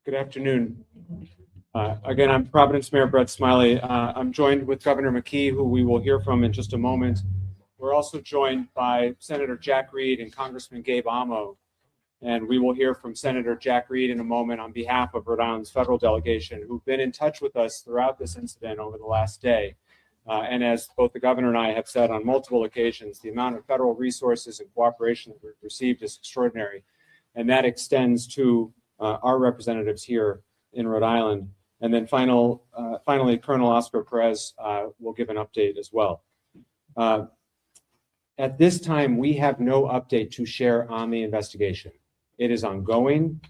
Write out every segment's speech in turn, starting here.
Good afternoon. Again, I'm Providence Mayor Brett Smiley. I'm joined with Governor McKee, who we will hear from in just a moment. We're also joined by Senator Jack Reed and Congressman Gabe Amo, and we will hear from Senator Jack Reed in a moment on behalf of Rhode Island's federal delegation, who've been in touch with us throughout this incident over the last day. And as both the governor and I have said on multiple occasions, the amount of federal resources and cooperation that we've received is extraordinary. And that extends to our representatives here in Rhode Island. And then finally, Colonel Oscar Perez will give an update as well. At this time, we have no update to share on the investigation. It is ongoing.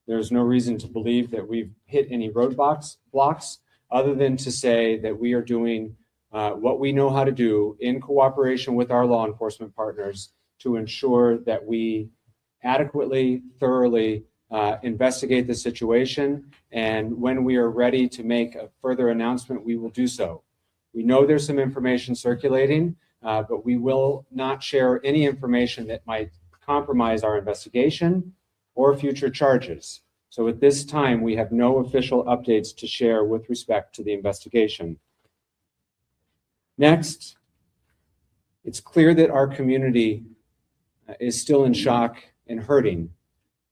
There's no reason to believe that we've hit any roadblocks other than to say that we are doing what we know how to do in cooperation with our law enforcement partners to ensure that we adequately, thoroughly investigate the situation. And when we are ready to make a further announcement, we will do so. We know there's some information circulating, but we will not share any information that might compromise our investigation or future charges. So at this time, we have no official updates to share with respect to the investigation. Next, it's clear that our community is still in shock and hurting.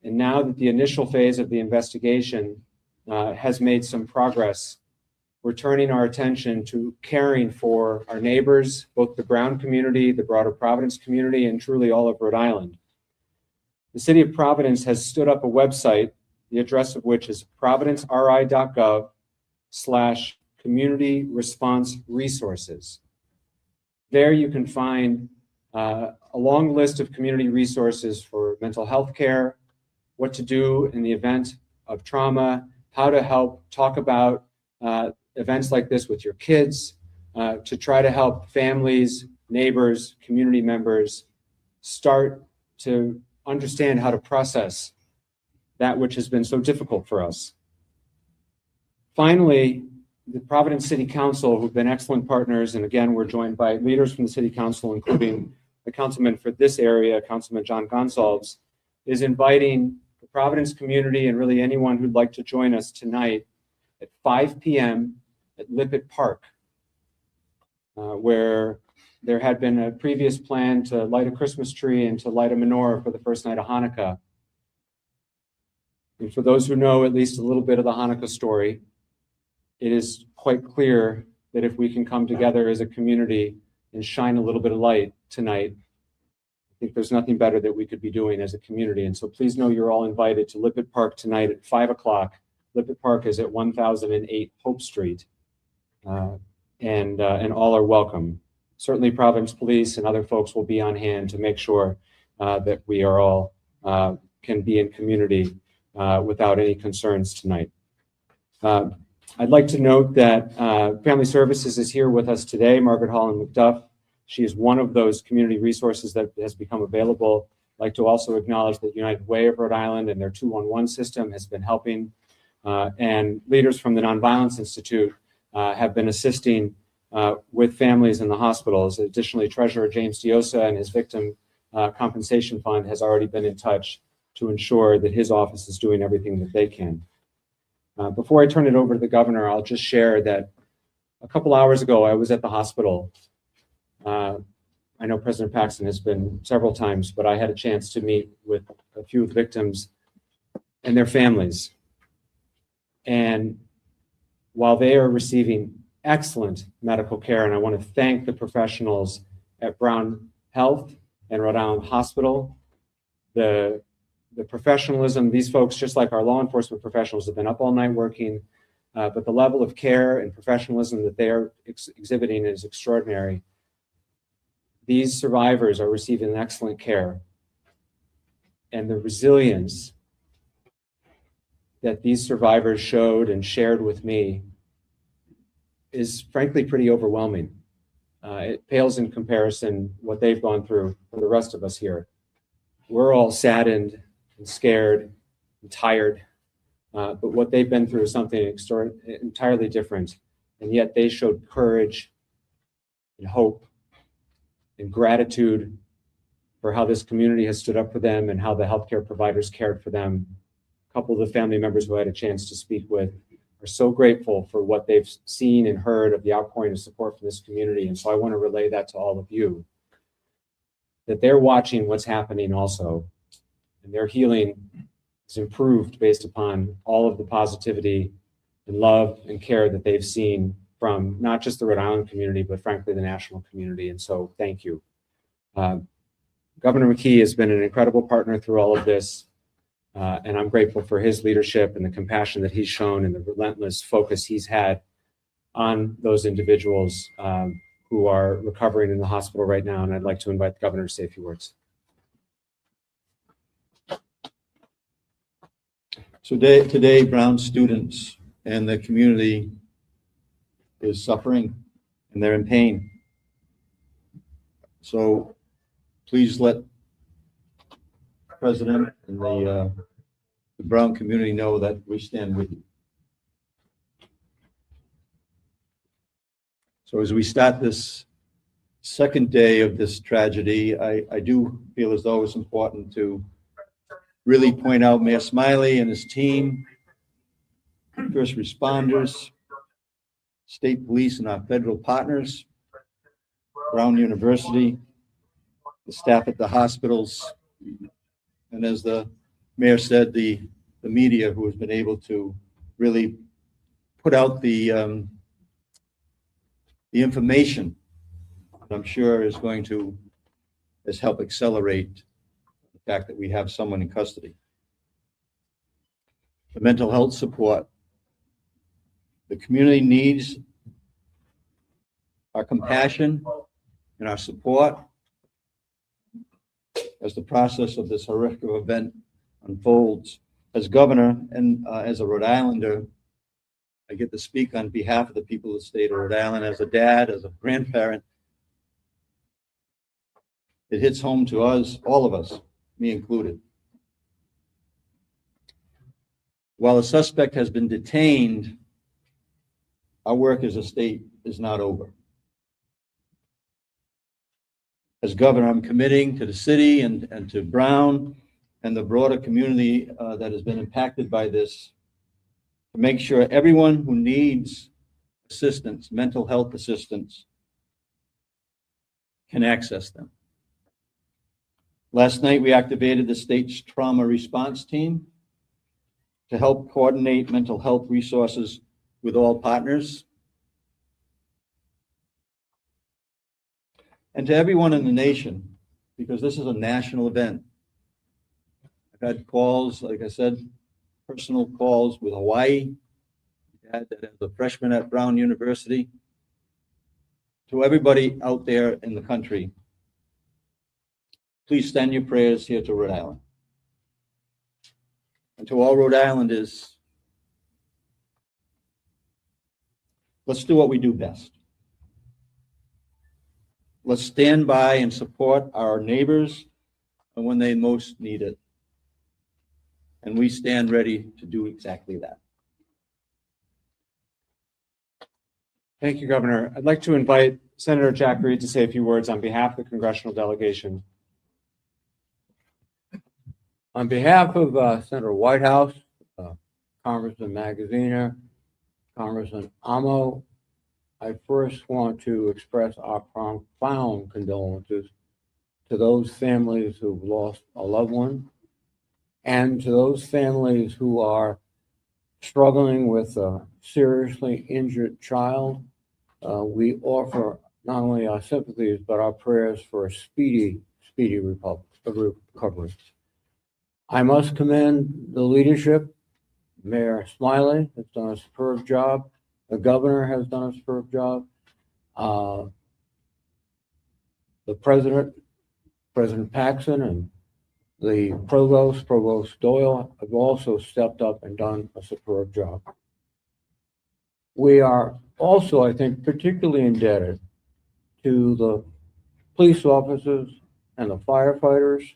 And now that the initial phase of the investigation has made some progress, we're turning our attention to caring for our neighbors, both the Brown community, the broader Providence community, and truly all of Rhode Island. The city of Providence has stood up a website, the address of which is providenceri.gov/community response resources. There you can find a long list of community resources for mental health care, what to do in the event of trauma, how to help talk about events like this with your kids, to try to help families, neighbors, community members start to understand how to process that which has been so difficult for us. Finally, the Providence City Council, who've been excellent partners, and again, we're joined by leaders from the City Council, including the councilman for this area, Councilman John Gonsalves, is inviting the Providence community and really anyone who'd like to join us tonight at 5 p.m. at Lippitt Park, where there had been a previous plan to light a Christmas tree and to light a menorah for the first night of Hanukkah. And for those who know at least a little bit of the Hanukkah story, it is quite clear that if we can come together as a community and shine a little bit of light tonight, I think there's nothing better that we could be doing as a community. And so please know you're all invited to Lippitt Park tonight at 5 o'clock. Lippitt Park is at 1008 Hope Street, and all are welcome. Certainly Providence Police and other folks will be on hand to make sure that we are all can be in community without any concerns tonight. I'd like to note that Family Services is here with us today, Margaret Holland McDuff. She is one of those community resources that has become available. I'd like to also acknowledge that United Way of Rhode Island and their 211 system has been helping, and leaders from the Nonviolence Institute have been assisting with families in the hospitals. Additionally, Treasurer James Diosa and his Victim Compensation Fund has already been in touch to ensure that his office is doing everything that they can. Before I turn it over to the governor, I'll just share that a couple hours ago, I was at the hospital. I know President Paxton has been several times, but I had a chance to meet with a few of the victims and their families. And while they are receiving excellent medical care, and I want to thank the professionals at Brown Health and Rhode Island Hospital, the professionalism, these folks, just like our law enforcement professionals, have been up all night working, but the level of care and professionalism that they are exhibiting is extraordinary. These survivors are receiving excellent care, and the resilience that these survivors showed and shared with me is frankly pretty overwhelming. It pales in comparison what they've gone through for the rest of us here. We're all saddened and scared and tired, but what they've been through is something entirely different, and yet they showed courage and hope and gratitude for how this community has stood up for them and how the healthcare providers cared for them. couple of the family members who I had a chance to speak with are so grateful for what they've seen and heard of the outpouring of support from this community. And so I want to relay that to all of you, that they're watching what's happening also, and their healing is improved based upon all of the positivity and love and care that they've seen from not just the Rhode Island community, but frankly, the national community. And so thank you. Governor McKee has been an incredible partner through all of this. And I'm grateful for his leadership and the compassion that he's shown and the relentless focus he's had on those individuals who are recovering in the hospital right now. And I'd like to invite the governor to say a few words. So today, Brown students and the community is suffering and they're in pain. So please let the President and the Brown community know that we stand with you. So as we start this second day of this tragedy, I do feel as though it's important to really point out Mayor Smiley and his team, first responders, state police and our federal partners, Brown University, the staff at the hospitals, and as the mayor said, the media who has been able to really put out the information that I'm sure is going to help accelerate the fact that we have someone in custody. The mental health support. The community needs our compassion and our support as the process of this horrific event unfolds. As governor and as a Rhode Islander, I get to speak on behalf of the people of the state of Rhode Island. As a dad, as a grandparent, it hits home to us, all of us, me included. While a suspect has been detained, our work as a state is not over. As governor, I'm committing to the city and to Brown and the broader community that has been impacted by this to make sure everyone who needs assistance, mental health assistance, can access them. Last night, we activated the state's trauma response team to help coordinate mental health resources with all partners. And to everyone in the nation, because this is a national event. I've had calls, like I said, personal calls with Hawaii, dad that is a freshman at Brown University. To everybody out there in the country, please send your prayers here to Rhode Island. And to all Rhode Islanders, let's do what we do best. Let's stand by and support our neighbors when they most need it. And we stand ready to do exactly that. Thank you, Governor. I'd like to invite Senator Jack Reed to say a few words on behalf of the congressional delegation. On behalf of Senator Whitehouse, Congressman Magaziner, Congressman Amo, I first want to express our profound condolences to those families who've lost a loved one and to those families who are struggling with a seriously injured child. We offer not only our sympathies, but our prayers for a speedy recovery. I must commend the leadership. Mayor Smiley has done a superb job. The governor has done a superb job. The president, President Paxson, and the Provost Doyle have also stepped up and done a superb job. We are also, I think, particularly indebted to the police officers and the firefighters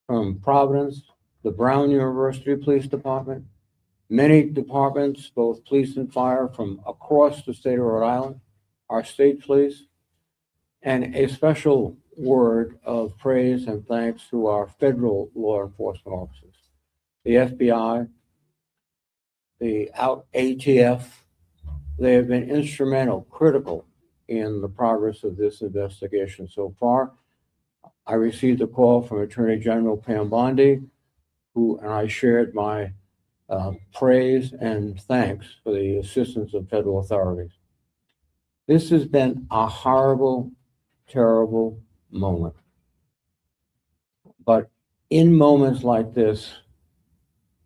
from Providence, the Brown University Police Department, many departments, both police and fire from across the state of Rhode Island, our state police, and a special word of praise and thanks to our federal law enforcement officers, the FBI, the ATF. They have been instrumental, critical in the progress of this investigation so far. I received a call from Attorney General Pam Bondi, and I shared my praise and thanks for the assistance of federal authorities. This has been a horrible, terrible moment. But in moments like this,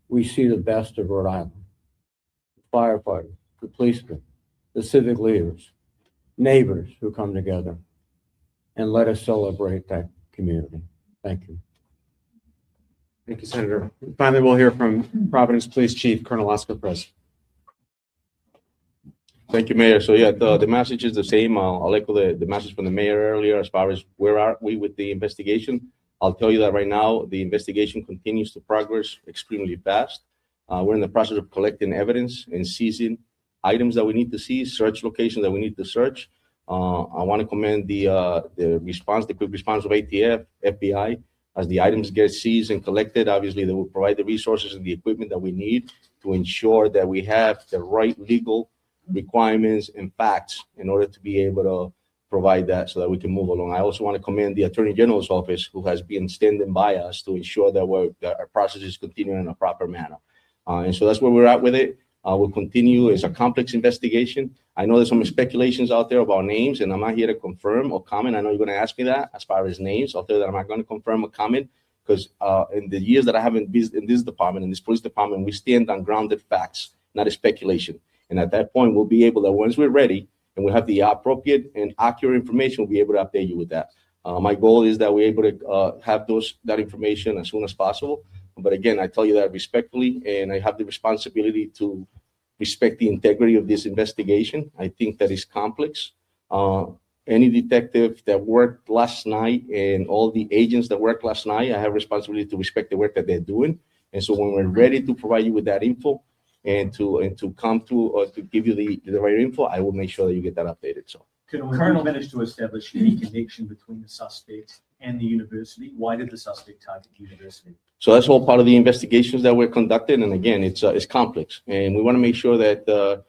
we see the best of Rhode Island. The firefighters, the policemen, the civic leaders, neighbors who come together, and let us celebrate that community. Thank you. Thank you, Senator. Finally, we'll hear from Providence Police Chief Colonel Oscar Perez. Thank you, Mayor. So yeah, the message is the same. I'll echo the message from the mayor earlier as far as where are we with the investigation. I'll tell you that right now, the investigation continues to progress extremely fast. We're in the process of collecting evidence and seizing items that we need to seize, search locations that we need to search. I want to commend the quick response of ATF, FBI. As the items get seized and collected, obviously they will provide the resources and the equipment that we need to ensure that we have the right legal requirements and facts in order to be able to provide that so that we can move along. I also want to commend the Attorney General's office, who has been standing by us to ensure that our process is continuing in a proper manner. And so that's where we're at with it. We'll continue. It's a complex investigation. I know there's some speculations out there about names, and I'm not here to confirm or comment. I know you're going to ask me that as far as names. I'll tell you that I'm not going to confirm or comment because in the years that I haven't been in this department, in this police department, we stand on grounded facts, not a speculation. And at that point, we'll be able to, once we're ready and we have the appropriate and accurate information, we'll be able to update you with that. My goal is that we're able to have that information as soon as possible. But again, I tell you that respectfully, and I have the responsibility to respect the integrity of this investigation. I think that is complex. Any detective that worked last night and all the agents that worked last night, I have responsibility to respect the work that they're doing. And so when we're ready to provide you with that info and to come to or to give you the right info, I will make sure that you get that updated. So Colonel managed to establish any connection between the suspect and the university. Why did the suspect target the university? So that's all part of the investigations that we're conducting. And again, it's complex. And we want to make sure that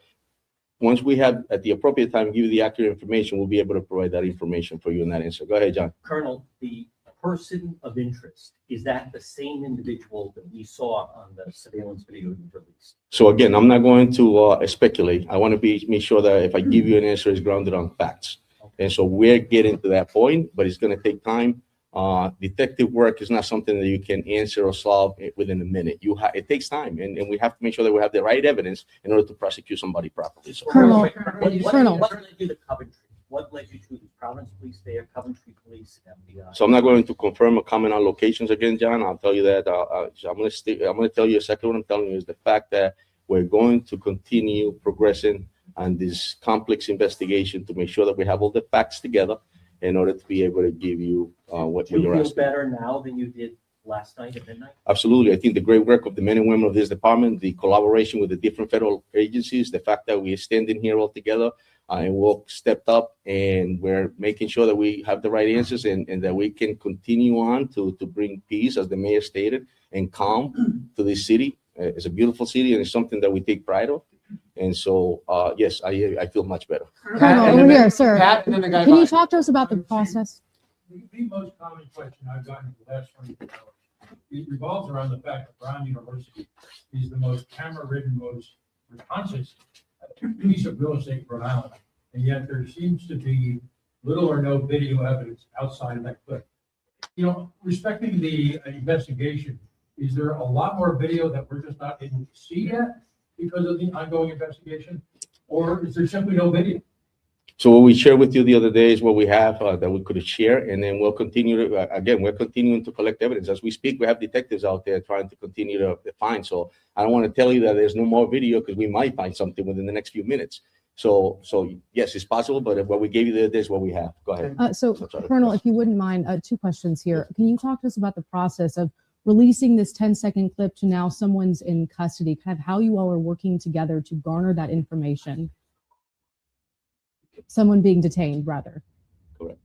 once we have at the appropriate time give you the accurate information, we'll be able to provide that information for you in that answer. Go ahead, John. Colonel, the person of interest, is that the same individual that we saw on the surveillance video you released? So again, I'm not going to speculate. I want to make sure that if I give you an answer, it's grounded on facts. Okay. And so we're getting to that point, but it's going to take time. Detective work is not something that you can answer or solve within a minute. It takes time, and we have to make sure that we have the right evidence in order to prosecute somebody properly. So, Colonel, what led you to Coventry? What led you to the Providence Police there, Coventry Police, FBI? So I'm not going to confirm or comment on locations again, John. I'll tell you that. I'm going to tell you exactly what I'm telling you is the fact that we're going to continue progressing on this complex investigation to make sure that we have all the facts together in order to be able to give you what you're asking. Do you feel better now than you did last night at midnight? Absolutely. I think the great work of the men and women of this department, the collaboration with the different federal agencies, the fact that we are standing here all together and we've stepped up and we're making sure that we have the right answers and that we can continue on to bring peace, as the mayor stated, and calm to this city. It's a beautiful city and it's something that we take pride of. And so, yes, I feel much better. Colonel, over here, sir. Pat, and then the guy Can you talk to us about the process? The most common question I've gotten in the last 24 hours, it revolves around the fact that Brown University is the most camera-ridden, most responsive piece of real estate in Rhode Island. And yet there seems to be little or no video evidence outside of that clip. You know, respecting the investigation, is there a lot more video that we're just not able to see yet because of the ongoing investigation? Or is there simply no video? So what we shared with you the other day is what we have that we could share, and then we'll continue to, again, we're continuing to collect evidence. As we speak, we have detectives out there trying to continue to find. So I don't want to tell you that there's no more video because we might find something within the next few minutes. So yes, it's possible, but what we gave you the other day is what we have. Go ahead. So Colonel, if you wouldn't mind, 2 questions here. Can you talk to us about the process of releasing this 10-second clip to now someone's in custody, kind of how you all are working together to garner that information? Someone being detained, rather. Correct.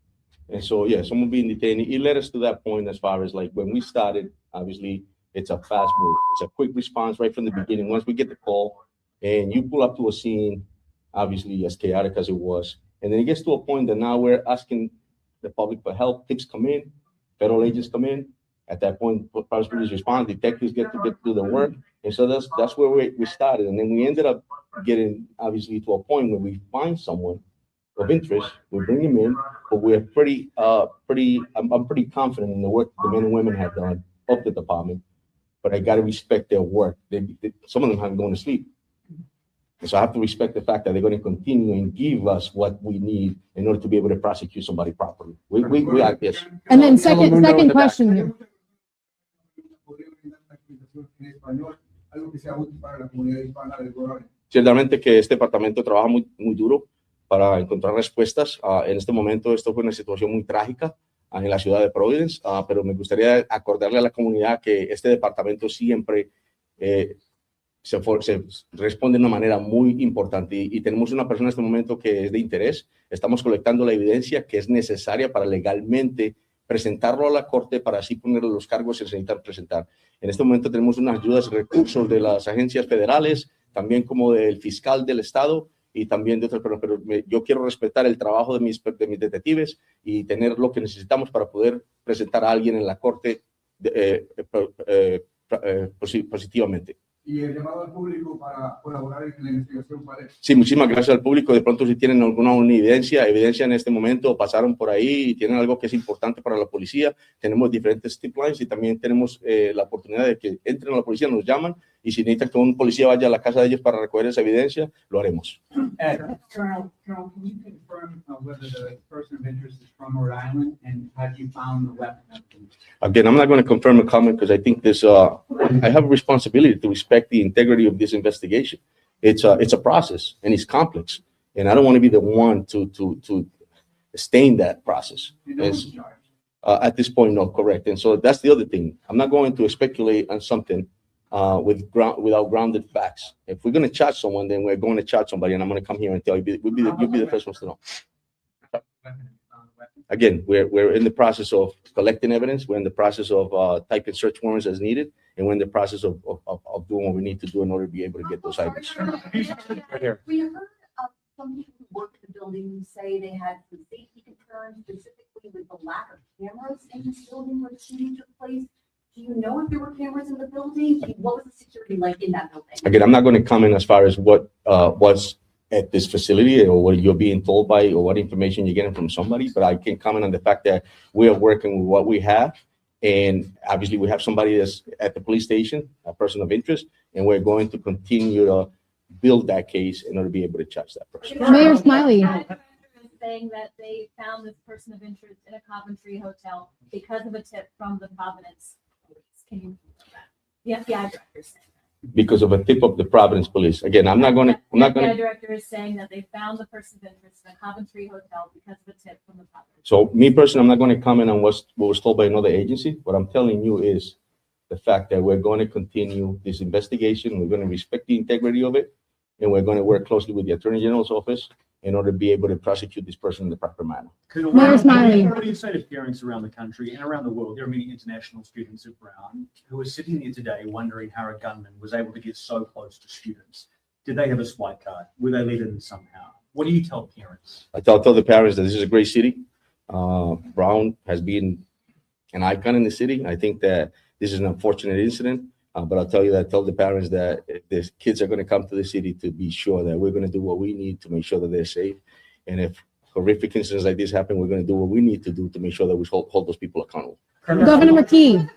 And so, yeah, someone being detained, it led us to that point as far as like when we started, obviously, it's a fast move. It's a quick response right from the beginning. Once we get the call, and you pull up to a scene, obviously as chaotic as it was, and then it gets to a point that now we're asking the public for help. Tips come in, federal agents come in. At that point, prosecutors respond, detectives get to do the work, and so that's where we started. And then we ended up getting obviously to a point where we find someone of interest, we bring him in, but we're I'm pretty confident in the work the men and women have done of the department. But I got to respect their work. Some of them haven't gone to sleep. And so I have to respect the fact that they're going to continue and give us what we need in order to be able to prosecute somebody properly. We like this. And then second question here. Ciertamente que este departamento trabaja muy duro para encontrar respuestas. En este momento esto fue una situación muy trágica en la ciudad de Providence, pero me gustaría acordarle a la comunidad que este departamento siempre se responde de una manera muy importante y tenemos una persona en este momento que es de interés. Estamos colectando la evidencia que es necesaria para legalmente presentarlo a la corte para así ponerle los cargos que se necesitan presentar. En este momento tenemos unas ayudas y recursos de las agencias federales, también como del fiscal del estado y también de otras personas, pero yo quiero respetar el trabajo de mis detectives y tener lo que necesitamos para poder presentar a alguien en la corte positivamente. Y el llamado al público para colaborar en la investigación, ¿cuál es? Sí, muchísimas gracias al público. De pronto si tienen alguna evidencia en este momento, pasaron por ahí y tienen algo que es importante para la policía, tenemos diferentes tip lines y también tenemos la oportunidad de que entren a la policía, nos llaman y si necesitan que un policía vaya a la casa de ellos para recoger esa evidencia, lo haremos. Colonel, can you confirm whether the person of interest is from Rhode Island and have you found the weapon? Again, I'm not going to confirm a comment because I think this, I have a responsibility to respect the integrity of this investigation. It's a process and it's complex. And I don't want to be the one to stain that process. You know who's charged? At this point, no, correct. And so that's the other thing. I'm not going to speculate on something without grounded facts. If we're going to charge someone, then we're going to charge somebody, and I'm going to come here and tell you, you'll be the first ones to know. Again, we're in the process of collecting evidence. We're in the process of typing search warrants as needed, and we're in the process of doing what we need to do in order to be able to get those items. Right here. We heard of some people who work in the building who say they had some safety concerns, specifically with the lack of cameras in this building where the shooting took place. Do you know if there were cameras in the building? What was the security like in that building? Again, I'm not going to comment as far as what was at this facility or what you're being told by or what information you're getting from somebody, but I can comment on the fact that we are working with what we have. And obviously we have somebody that's at the police station, a person of interest, and we're going to continue to build that case in order to be able to charge that person. Mayor Smiley. Saying that they found this person of interest in a Coventry hotel because of a tip from the Providence police. Can you? The FBI director is saying that. Because of a tip of the Providence police. Again, I'm not going to. The FBI director is saying that they found the person of interest in a Coventry hotel because of a tip from the Providence. So me personally, I'm not going to comment on what was told by another agency. What I'm telling you is the fact that we're going to continue this investigation. We're going to respect the integrity of it, and we're going to work closely with the Attorney General's office in order to be able to prosecute this person in the proper manner. Mayor Smiley. What do you say to parents around the country and around the world? There are many international students of Brown who are sitting here today wondering how a gunman was able to get so close to students. Did they have a swipe card? Were they let in somehow? What do you tell parents? I tell the parents that this is a great city. Brown has been an icon in the city. I think that this is an unfortunate incident. But I'll tell the parents that if the kids are going to come to the city, to be sure that we're going to do what we need to make sure that they're safe. And if horrific incidents like this happen, we're going to do what we need to do to make sure that we hold those people accountable. Governor McKee. Can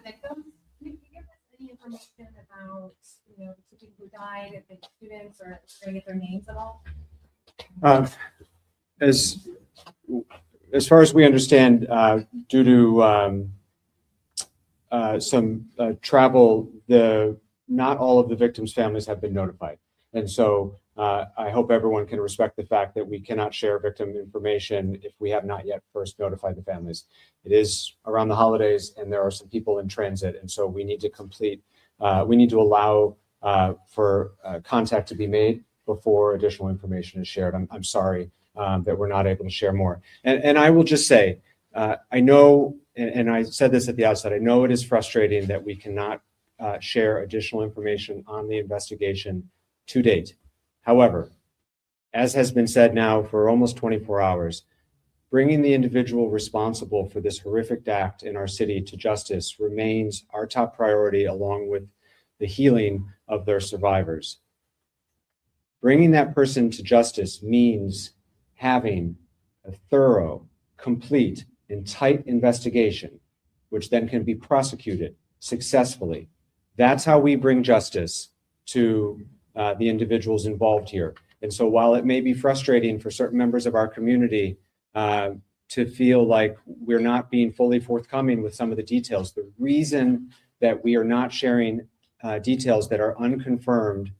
you give us any information about, the people who died, if they were students or trying to get their names at all? As far as we understand, due to some travel, not all of the victims' families have been notified. And so I hope everyone can respect the fact that we cannot share victim information if we have not yet first notified the families. It is around the holidays and there are some people in transit. And so we need to allow for contact to be made before additional information is shared. I'm sorry that we're not able to share more. And I will just say, I know, and I said this at the outset, I know it is frustrating that we cannot share additional information on the investigation to date. However, as has been said now for almost 24 hours, bringing the individual responsible for this horrific act in our city to justice remains our top priority, along with the healing of their survivors. Bringing that person to justice means having a thorough, complete, and tight investigation, which then can be prosecuted successfully. That's how we bring justice to the individuals involved here. And so while it may be frustrating for certain members of our community to feel like we're not being fully forthcoming with some of the details, the reason that we are not sharing details that are unconfirmed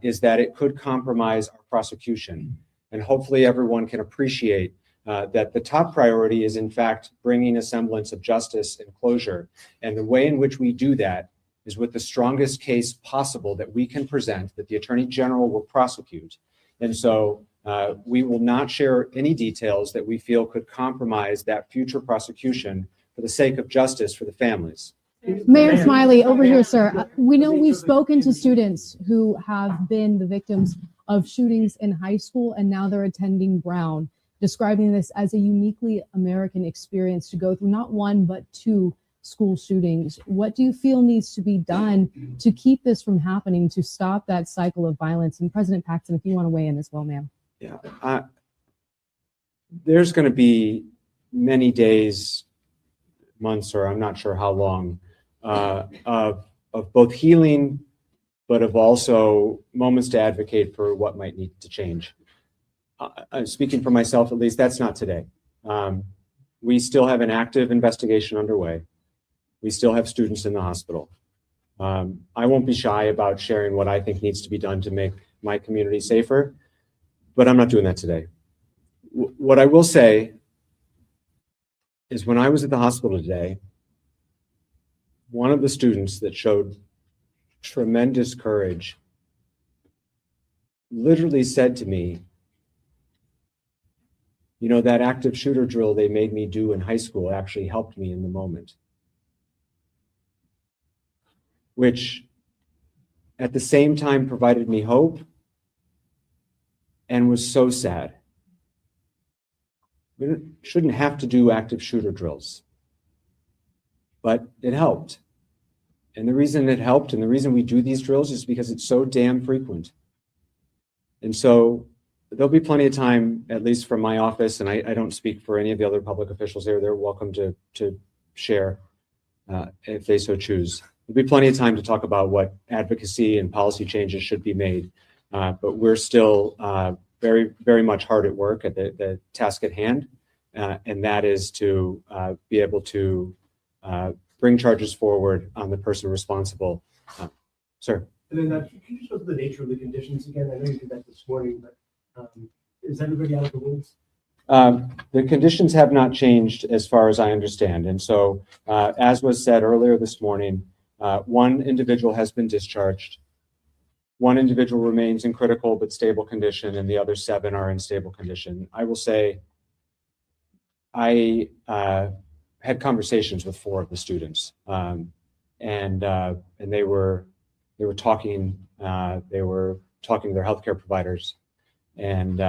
is that it could compromise our prosecution. And hopefully everyone can appreciate that the top priority is in fact bringing a semblance of justice and closure. And the way in which we do that is with the strongest case possible that we can present, that the Attorney General will prosecute. And so we will not share any details that we feel could compromise that future prosecution for the sake of justice for the families. Mayor Smiley, over here, sir. We know we've spoken to students who have been the victims of shootings in high school, and now they're attending Brown, describing this as a uniquely American experience to go through not one, but two school shootings. What do you feel needs to be done to keep this from happening, to stop that cycle of violence? And President Paxton, if you want to weigh in as well, ma'am. Yeah, there's going to be many days, months, or I'm not sure how long, of both healing, but of also moments to advocate for what might need to change. I'm speaking for myself, at least, that's not today. We still have an active investigation underway. We still have students in the hospital. I won't be shy about sharing what I think needs to be done to make my community safer, but I'm not doing that today. What I will say is when I was at the hospital today, one of the students that showed tremendous courage literally said to me, you know, that active shooter drill they made me do in high school actually helped me in the moment. Which at the same time provided me hope and was so sad. We shouldn't have to do active shooter drills, but it helped. And the reason it helped and the reason we do these drills is because it's so damn frequent. And so there'll be plenty of time, at least from my office, and I don't speak for any of the other public officials here. They're welcome to share if they so choose. There'll be plenty of time to talk about what advocacy and policy changes should be made. But we're still very, very much hard at work at the task at hand. And that is to be able to bring charges forward on the person responsible. Sir. And then can you show the nature of the conditions again? I know you did that this morning, but is everybody out of the woods? The conditions have not changed as far as I understand. And so, as was said earlier this morning, one individual has been discharged. One individual remains in critical but stable condition, and the other 7 are in stable condition. I will say I had conversations with 4 of the students, and they were talking to their healthcare providers, and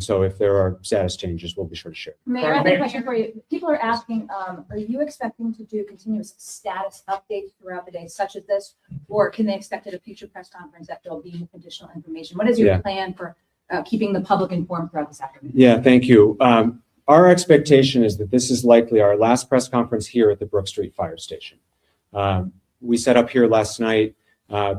so if there are status changes, we'll be sure to share. Mayor, I have a question for you. People are asking, are you expecting to do continuous status updates throughout the day, such as this, or can they expect at a future press conference that there'll be additional information? What is your plan for keeping the public informed throughout this afternoon? Yeah, thank you. Our expectation is that this is likely our last press conference here at the Brook Street Fire Station. We set up here last night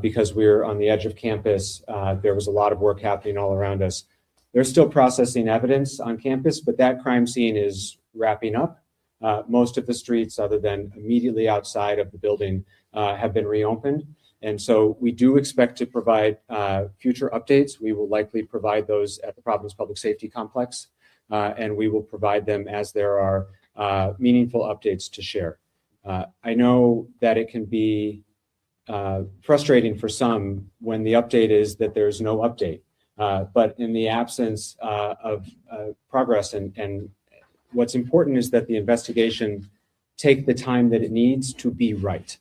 because we're on the edge of campus. There was a lot of work happening all around us. They're still processing evidence on campus, but that crime scene is wrapping up. Most of the streets, other than immediately outside of the building, have been reopened. And so we do expect to provide future updates. We will likely provide those at the Providence Public Safety Complex, and we will provide them as there are meaningful updates to share. I know that it can be frustrating for some when the update is that there's no update. But in the absence of progress, and what's important is that the investigation take the time that it needs to be right.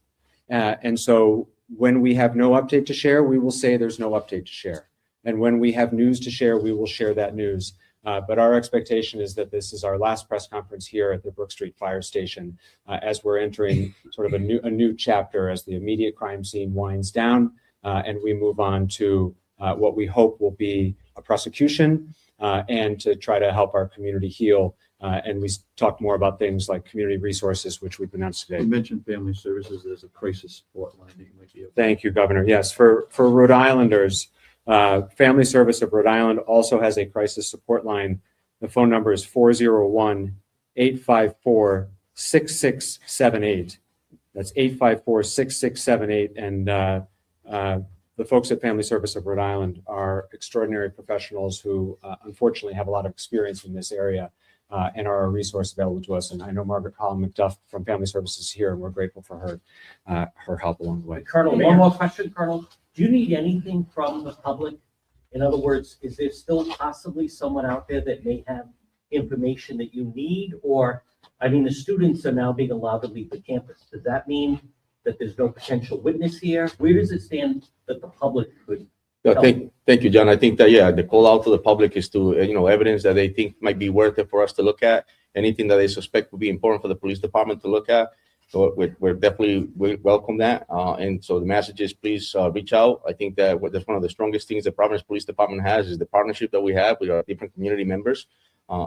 And so when we have no update to share, we will say there's no update to share. And when we have news to share, we will share that news. But our expectation is that this is our last press conference here at the Brook Street Fire Station as we're entering sort of a new chapter as the immediate crime scene winds down and we move on to what we hope will be a prosecution and to try to help our community heal. And we talk more about things like community resources, which we've announced today. You mentioned family services as a crisis support line that you might be able. Thank you, Governor. Yes, for Rhode Islanders, Family Service of Rhode Island also has a crisis support line. The phone number is 401-854-6678. That's 854-6678. And the folks at Family Service of Rhode Island are extraordinary professionals who unfortunately have a lot of experience in this area and are a resource available to us. And I know Margaret Collin McDuff from Family Services here, and we're grateful for her help along the way. Colonel, one more question, Colonel. Do you need anything from the public? In other words, is there still possibly someone out there that may have information that you need? Or, I mean, the students are now being allowed to leave the campus. Does that mean that there's no potential witness here? Where does it stand that the public could? Thank you, John. I think that, yeah, the call out to the public is to, evidence that they think might be worth it for us to look at. Anything that they suspect would be important for the police department to look at. So we welcome that. And so the message is please reach out. I think that that's one of the strongest things the Providence Police Department has is the partnership that we have with our different community members,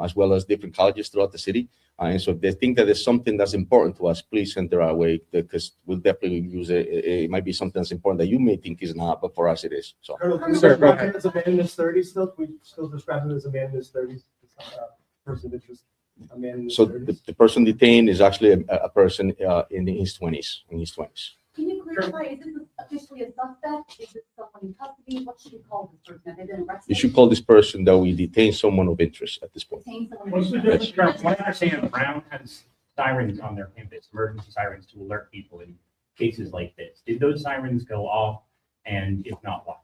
as well as different colleges throughout the city. And so if they think that there's something that's important to us, please send it our way because we'll definitely use it. It might be something that's important that you may think is not, but for us it is. So, Colonel, can you Sir, go describe him as a man in his 30s still? Can we still describe him as a man in his 30s? Person of interest, a man in his so 30s? the person detained is actually a person in his 20s. Can you clarify, is this officially a suspect? Is it someone in custody? What should we call this person? Have they been arrested? You should call this person that we detain someone of interest at this point. Detain someone of What's the interest? difference? From what I understand, Brown has sirens on their campus, emergency sirens to alert people in cases like this. Did those sirens go off? And if not, why?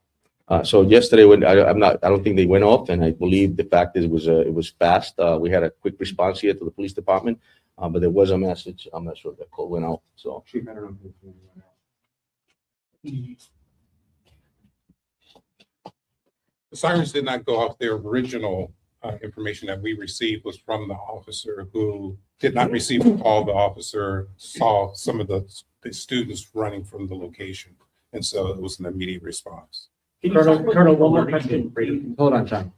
So yesterday, when I don't think they went off, and I believe the fact is it was fast. We had a quick response here to the police department, but there was a message. I'm not sure if that call went out. So Chief, I don't know if you The sirens did not go off. Their original information that we received was from the officer who did not receive a call. The officer saw some of the students running from the location, and so it was an immediate response. Colonel, one more question. Hold on, John.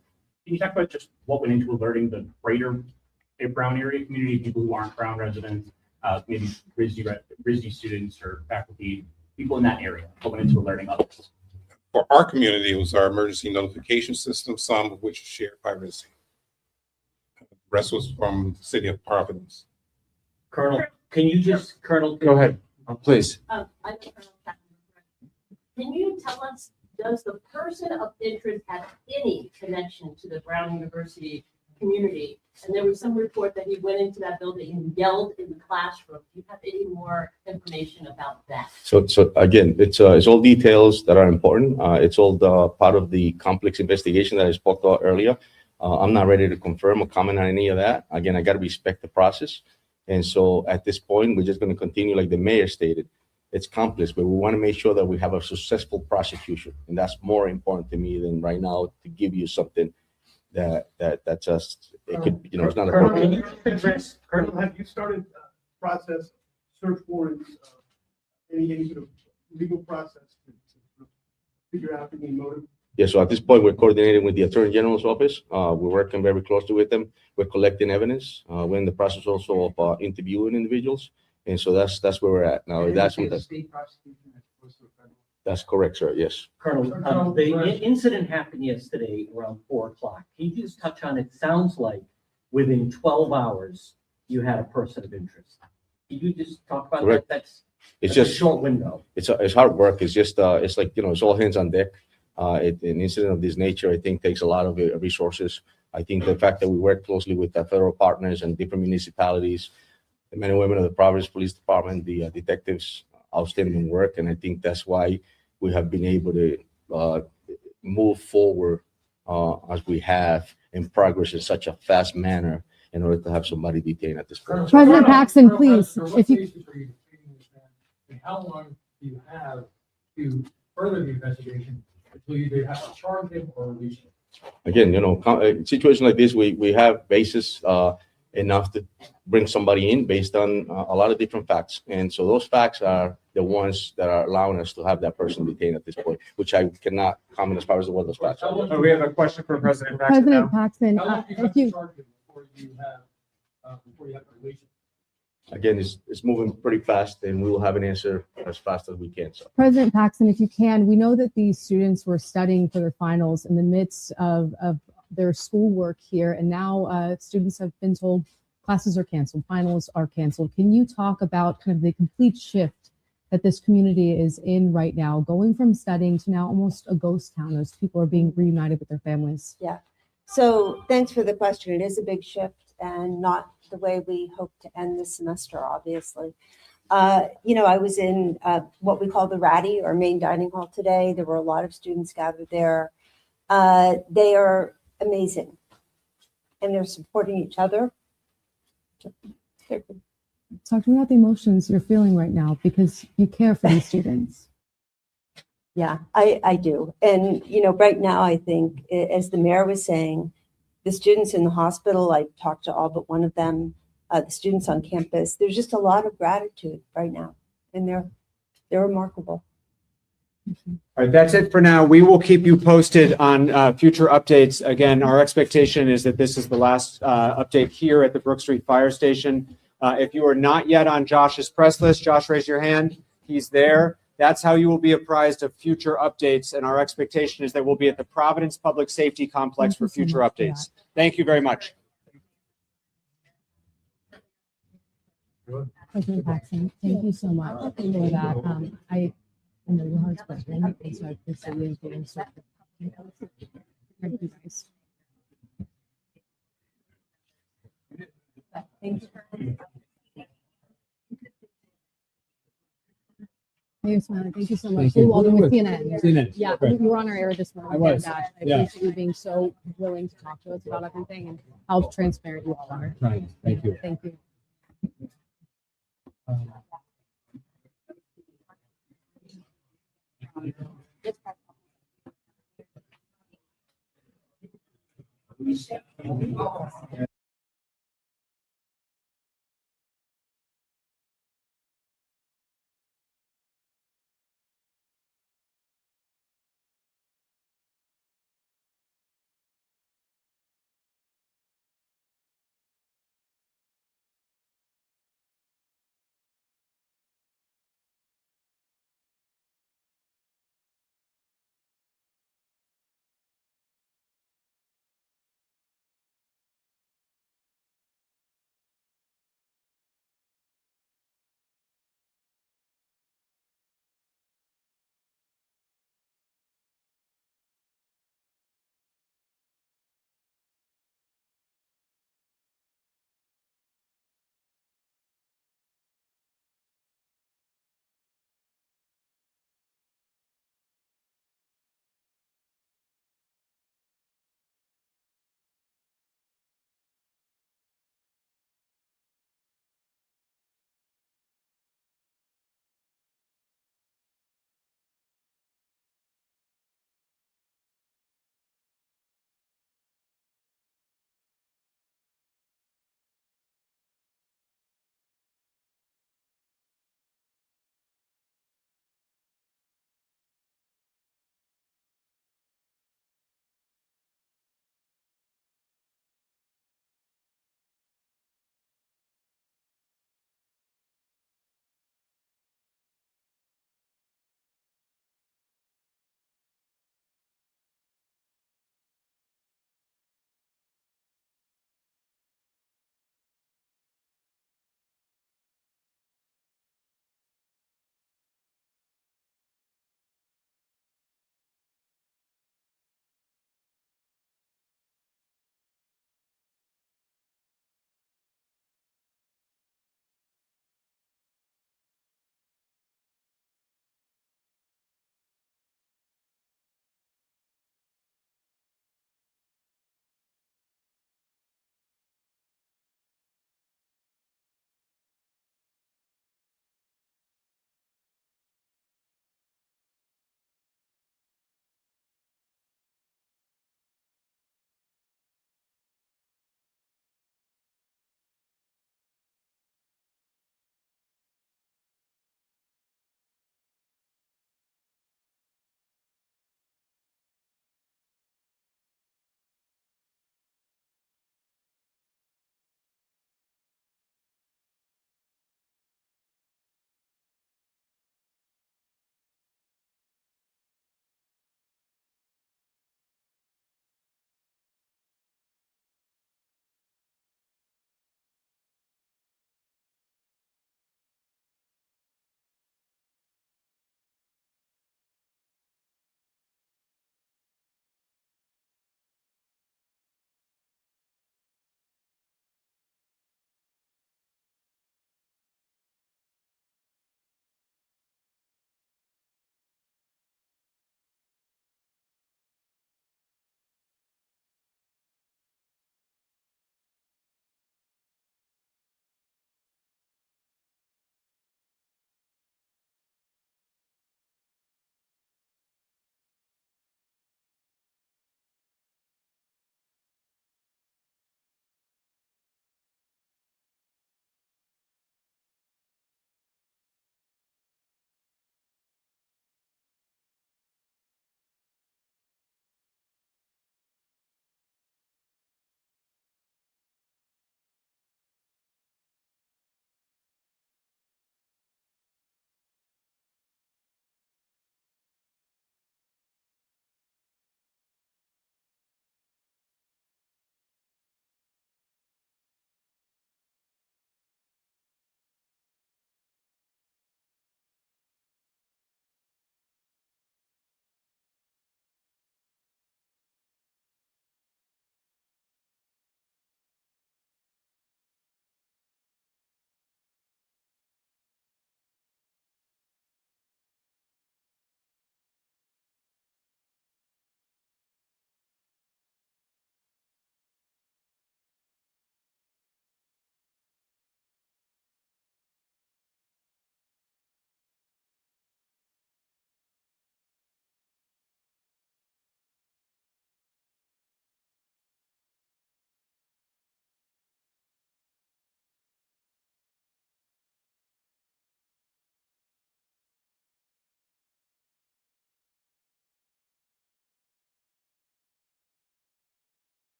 Can you talk about just what went into alerting the greater Brown area community, people who aren't Brown residents, maybe RISD students or faculty, people in that area, what went into alerting others? For our community, it was our emergency notification system, some of which is shared by RISD. The rest was from the city of Providence. Colonel, can you just, Colonel? Go ahead, please. Can you tell us, does the person of interest have any connection to the Brown University community? And there was some report that he went into that building and yelled in the classroom. Do you have any more information about that? So again, it's all details that are important. It's all part of the complex investigation that I spoke about earlier. I'm not ready to confirm or comment on any of that. Again, I got to respect the process. And so at this point, we're just going to continue like the mayor stated. It's complex, but we want to make sure that we have a successful prosecution. And that's more important to me than right now to give you something that just, it could, it's not appropriate. Colonel, have you started process, search warrants, any sort of legal process to figure out the motive? Yeah, so at this point, we're coordinating with the Attorney General's office. We're working very closely with them. We're collecting evidence. We're in the process also of interviewing individuals. And so that's where we're at now. That's correct, sir. Yes. Colonel, the incident happened yesterday around 4:00. Can you just touch on, it sounds like within 12 hours, you had a person of interest. Can you just talk about Correct. that? It's That's just a short window. It's hard work. It's just it's like it's all hands on deck. An incident of this nature, I think, takes a lot of resources. I think the fact that we work closely with the federal partners and different municipalities, the men and women of the Providence Police Department, the detectives, outstanding work, and I think that's why we have been able to move forward as we have in progress in such a fast manner in order to have somebody detained at this point. President Paxton, please, if you. And how long do you have to further the investigation So you either have to charge him or release him. Again, a situation like this, we have basis enough to bring somebody in based on a lot of different facts. And so those facts are the ones that are allowing us to have that person detained at this point, which I cannot comment as far as what those facts are. Oh, we have a question for President Paxton now. President Paxton, How long do you have if to you, charge him before you have to release him? Again, it's moving pretty fast, and we will have an answer as fast as we can. So President Paxton, if you can, we know that these students were studying for their finals in the midst of their schoolwork here, and now students have been told classes are canceled, finals are canceled. Can you talk about kind of the complete shift that this community is in right now, going from studying to now almost a ghost town as people are being reunited with their families? Yeah. So thanks for the question. It is a big shift and not the way we hope to end this semester, obviously. I was in what we call the Ratty or main dining hall today. There were a lot of students gathered there. They are amazing and they're supporting each other. Talk to me about the emotions you're feeling right now because you care for these students. Yeah, I do. And, right now, I think, as the mayor was saying, the students in the hospital, I talked to all but one of them, the students on campus, there's just a lot of gratitude right now. And they're remarkable. All right, that's it for now. We will keep you posted on future updates. Again, our expectation is that this is the last update here at the Brook Street Fire Station. If you are not yet on Josh's press list, Josh, raise your hand. He's there. That's how you will be apprised of future updates. And our expectation is that we'll be at the Providence Public Safety Complex for future updates. Thank you very much. President Paxton, thank you so much for that. I know your heart's breaking, and so I appreciate you being so. Thank you guys. Thank you. Mayor Smiley, thank you so much. Thank you. Welcome with Who CNN. CNN. Yeah, Great. you were on our air this morning. I was. And, I Yeah. appreciate you being so willing to talk to us about everything and how transparent you all are. Right. Thank you. Thank you.